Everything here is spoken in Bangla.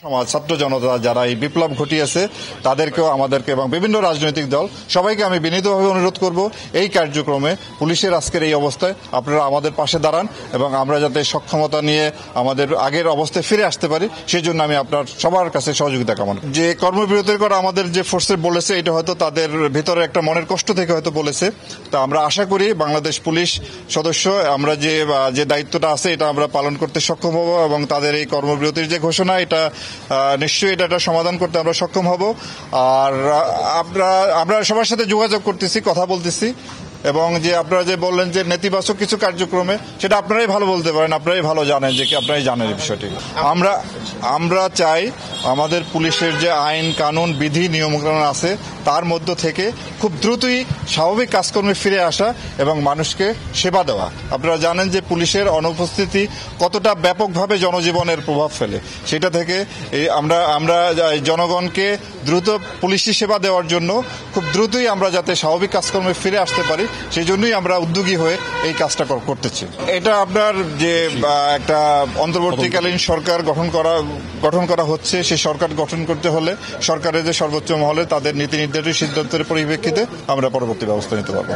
সমাজ ছাত্র জনতা যারা এই বিপ্লব ঘটিয়েছে তাদেরকেও আমাদেরকে এবং বিভিন্ন রাজনৈতিক দল সবাইকে আমি বিনীতভাবে অনুরোধ করব এই কার্যক্রমে পুলিশের আজকের এই অবস্থায় আপনারা আমাদের পাশে দাঁড়ান এবং আমরা যাতে সক্ষমতা নিয়ে আমাদের আগের অবস্থায় ফিরে আসতে পারি সেই জন্য আমি আপনার সবার কাছে সহযোগিতা কামনা। যে কর্মবিরতির কথা আমাদের যে ফোর্সে বলেছে এটা হয়তো তাদের ভিতরে একটা মনের কষ্ট থেকে হয়তো বলেছে। তা আমরা আশা করি বাংলাদেশ পুলিশ সদস্য আমরা যে দায়িত্বটা আছে এটা আমরা পালন করতে সক্ষম হব এবং তাদের এই কর্মবিরতির যে ঘোষণা এটা নিশ্চয়ই এটা সমাধান করতে আমরা সক্ষম হব। আর আমরা সবার সাথে যোগাযোগ করতেছি, কথা বলতেছি এবং যে আপনারা যে বললেন যে নেতিবাচক কিছু কার্যক্রমে সেটা আপনারাই ভালো বলতে পারেন, আপনারাই ভালো জানেন যে আপনারাই জানেন এই বিষয়টি। আমরা চাই আমাদের পুলিশের যে আইন কানুন বিধি নিয়মকানুন আছে তার মধ্য থেকে খুব দ্রুতই স্বাভাবিক কাজকর্মে ফিরে আসা এবং মানুষকে সেবা দেওয়া। আপনারা জানেন যে পুলিশের অনুপস্থিতি কতটা ব্যাপকভাবে জনজীবনের প্রভাব ফেলে, সেটা থেকে আমরা জনগণকে দ্রুত পুলিশি সেবা দেওয়ার জন্য খুব দ্রুতই আমরা যাতে স্বাভাবিক কাজকর্মে ফিরে আসতে পারি সেই জন্যই আমরা উদ্যোগী হয়ে এই কাজটা করতেছি। এটা আপনার যে একটা অন্তর্বর্তীকালীন সরকার গঠন করা হচ্ছে, সেই সরকার গঠন করতে হলে সরকারের যে সর্বোচ্চ মহলে তাদের নীতি নির্ধারণী সিদ্ধান্তের পরিপ্রেক্ষিতে আমরা পরবর্তী ব্যবস্থা নিতে পারবো।